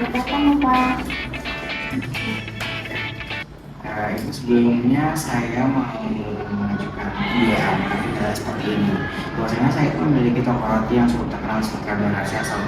Silakan Bapak. Itu sebelumnya saya mau mengajukan pembiayaan tapi tidak seperti ini. Bahwasanya saya itu memiliki toko roti yang cukup terkenal seperti Abdonasi asal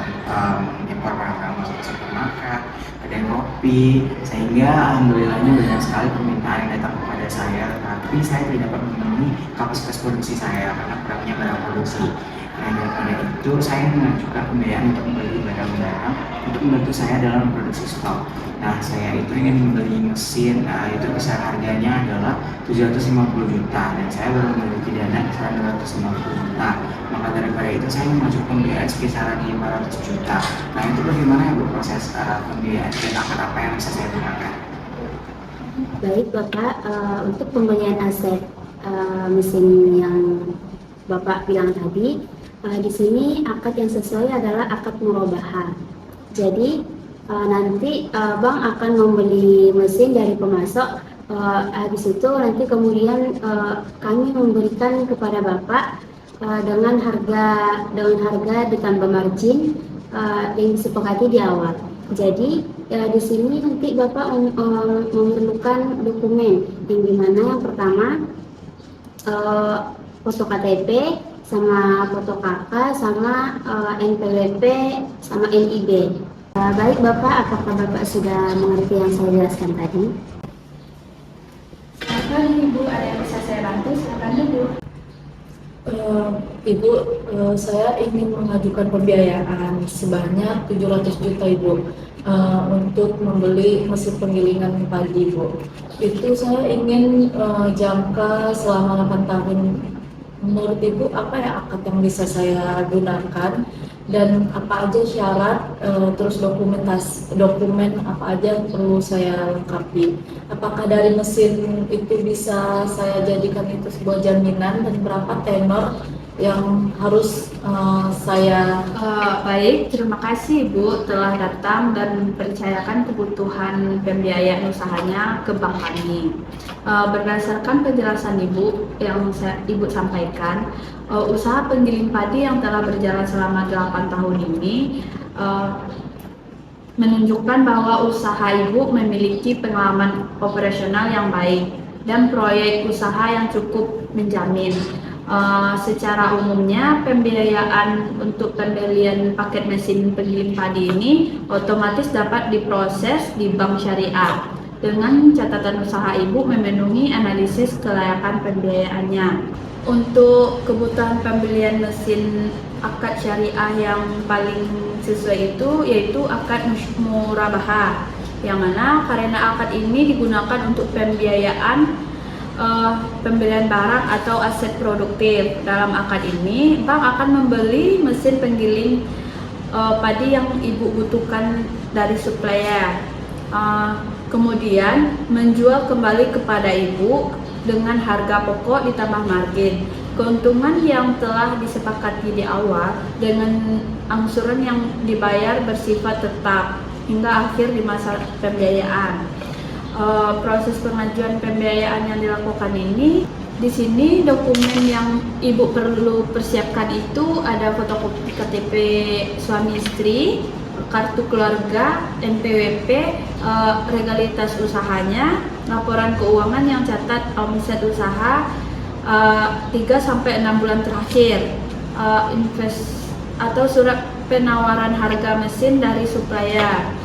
mengimpor barang-barang masuk ke supermarket, ada kopi, sehingga alhamdulillahnya banyak sekali permintaan yang datang kepada saya, tapi saya tidak dapat memenuhi kapasitas produksi saya karena kurangnya barang produksi. Nah, daripada itu saya mengajukan pembiayaan untuk membeli barang-barang untuk membantu saya dalam produksi stok. Nah, saya itu ingin membeli mesin, itu besar harganya adalah 750 juta dan saya baru memiliki dana kisaran 250 juta. Maka daripada itu saya mengajukan pembiayaan sekitar 500 juta. Nah, itu bagaimana ya Bu proses pembiayaan dan akad apa yang bisa saya gunakan? Baik Bapak, untuk pembelian aset mesin yang Bapak bilang tadi, di sini akad yang sesuai adalah akad murabahah. Jadi nanti bank akan membeli mesin dari pemasok. Habis itu nanti kemudian kami memberikan kepada Bapak dengan harga ditambah margin yang disepakati di awal. Jadi di sini nanti Bapak memerlukan dokumen yang dimana yang pertama foto KTP sama foto KK sama NPWP sama NIB. Baik Bapak, apakah Bapak sudah mengerti yang saya jelaskan tadi? Silakan Ibu, ada yang bisa saya bantu? Silakan Ibu. Ibu, saya ingin mengajukan pembiayaan sebanyak 700 juta Ibu untuk membeli mesin penggilingan padi Ibu. Itu saya ingin jangka selama 8 tahun. Menurut Ibu, apa ya akad yang bisa saya gunakan dan apa aja syarat, terus dokumen apa aja yang perlu saya lengkapi? Apakah dari mesin itu bisa saya jadikan itu sebuah jaminan dan berapa tenor yang harus saya Baik, terima kasih Ibu telah datang dan percayakan kebutuhan pembiayaan usahanya ke bank kami. Berdasarkan penjelasan Ibu yang Ibu sampaikan, usaha penggiling padi yang telah berjalan selama 8 tahun ini menunjukkan bahwa usaha Ibu memiliki pengalaman operasional yang baik dan proyek usaha yang cukup menjamin. Secara umumnya pembiayaan untuk pembelian paket mesin penggiling padi ini otomatis dapat diproses di bank syariah dengan catatan usaha Ibu memenuhi analisis kelayakan pembiayaannya. Untuk kebutuhan pembelian mesin akad syariah yang paling sesuai itu yaitu akad murabahah, yang mana karena akad ini digunakan untuk pembiayaan pembelian barang atau aset produktif. Dalam akad ini, bank akan membeli mesin penggiling padi yang Ibu butuhkan dari supplier, kemudian menjual kembali kepada Ibu dengan harga pokok ditambah margin. Keuntungan yang telah disepakati di awal dengan angsuran yang dibayar bersifat tetap hingga akhir di masa pembiayaan. Proses pengajuan pembiayaan yang dilakukan ini, di sini dokumen yang Ibu perlu persiapkan itu ada fotokopi KTP suami istri, kartu keluarga, NPWP, legalitas usahanya, laporan keuangan yang catat omset usaha 3-6 bulan terakhir, atau surat penawaran harga mesin dari supplier.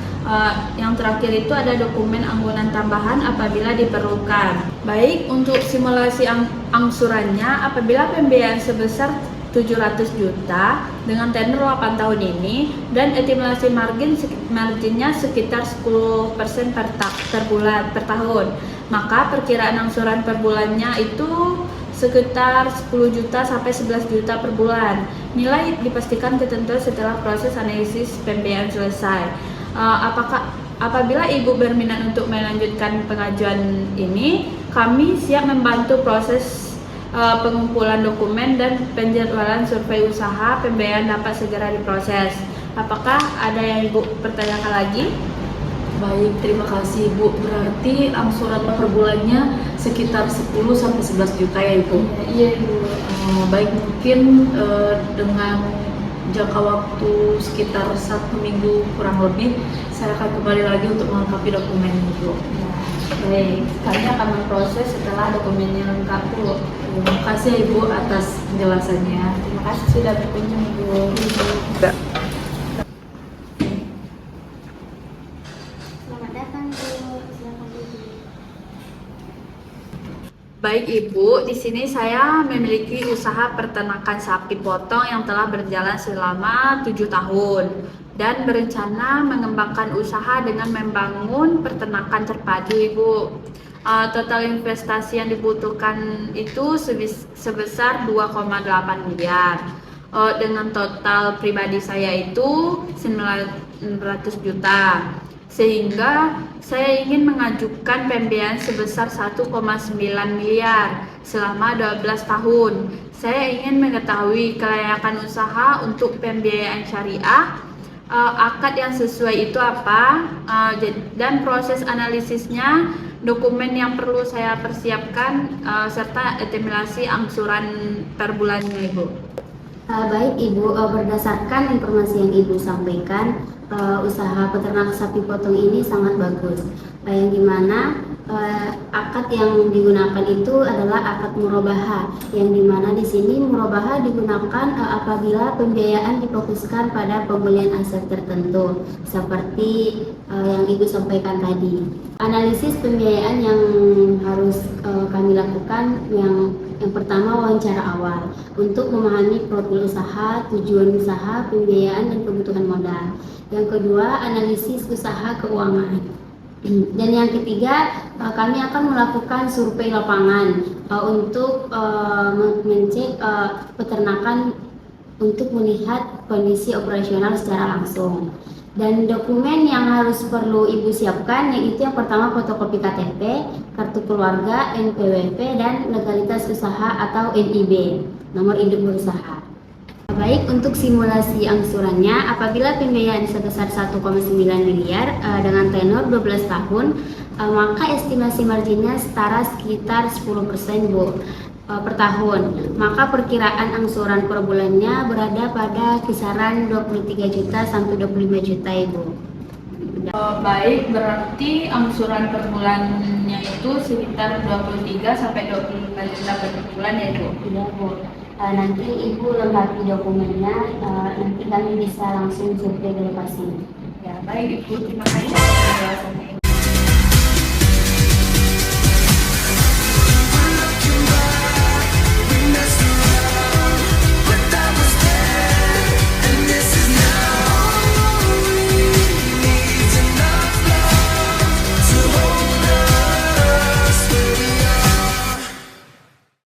Yang terakhir itu ada dokumen anggunan tambahan apabila diperlukan. Baik, untuk simulasi angsurannya, apabila pembiayaan sebesar 700 juta dengan tenor 8 tahun ini dan estimasi marginnya sekitar 10% per bulan per tahun, maka perkiraan angsuran per bulannya itu sekitar 10 juta sampai 11 juta per bulan. Nilai dipastikan ketentuan setelah proses analisis pembiayaan selesai. Apabila Ibu berminat untuk melanjutkan pengajuan ini, kami siap membantu proses pengumpulan dokumen dan penjadwalan survei usaha. Pembiayaan dapat segera diproses. Apakah ada yang Ibu pertanyakan lagi? Baik, terima kasih Ibu. Berarti angsuran per bulannya sekitar 10 sampai 11 juta ya Ibu? Iya Ibu. Baik, mungkin dengan jangka waktu sekitar 1 minggu kurang lebih saya akan kembali lagi untuk melengkapi dokumen Ibu. Ya, baik, kami akan memproses setelah dokumennya lengkap Bu. Terima kasih Ibu atas penjelasannya. Terima kasih sudah berkunjung Bu. Selamat datang Bu. Silakan duduk. Baik Ibu, di sini saya memiliki usaha peternakan sapi potong yang telah berjalan selama 7 tahun dan berencana mengembangkan usaha dengan membangun peternakan terpadu Ibu. Total investasi yang dibutuhkan itu sebesar 2,8 miliar. Dengan total pribadi saya itu 900 juta. Sehingga saya ingin mengajukan pembiayaan sebesar 1,9 miliar selama 12 tahun. Saya ingin mengetahui kelayakan usaha untuk pembiayaan syariah, akad yang sesuai itu apa, dan proses analisisnya, dokumen yang perlu saya persiapkan, serta estimasi angsuran per bulannya Ibu. Baik Ibu, berdasarkan informasi yang Ibu sampaikan, usaha peternak sapi potong ini sangat bagus. Yang dimana akad yang digunakan itu adalah akad murabahah, yang dimana di sini murabahah digunakan apabila pembiayaan difokuskan pada pembelian aset tertentu, seperti yang Ibu sampaikan tadi. Analisis pembiayaan yang harus kami lakukan yang pertama, wawancara awal untuk memahami profil usaha, tujuan usaha, pembiayaan, dan kebutuhan modal. Yang kedua, analisis usaha keuangan. Dan yang ketiga, kami akan melakukan survei lapangan untuk mengecek peternakan untuk melihat kondisi operasional secara langsung. Dan dokumen yang harus perlu Ibu siapkan yaitu yang pertama fotokopi KTP, kartu keluarga, NPWP, dan legalitas usaha atau NIB, nomor induk berusaha. Baik, untuk simulasi angsurannya, apabila pembiayaan sebesar 1,9 miliar dengan tenor 12 tahun, maka estimasi marginnya setara sekitar 10% Bu. Per tahun, maka perkiraan angsuran per bulannya berada pada kisaran 23 juta sampai 25 juta Ibu. Baik, berarti angsuran per bulannya itu sekitar 23 sampai 25 juta per bulan ya Bu? Iya Bu. Nanti Ibu lengkapi dokumennya, nanti kami bisa langsung survei ke lokasi. Ya baik Ibu, terima kasih atas penjelasannya.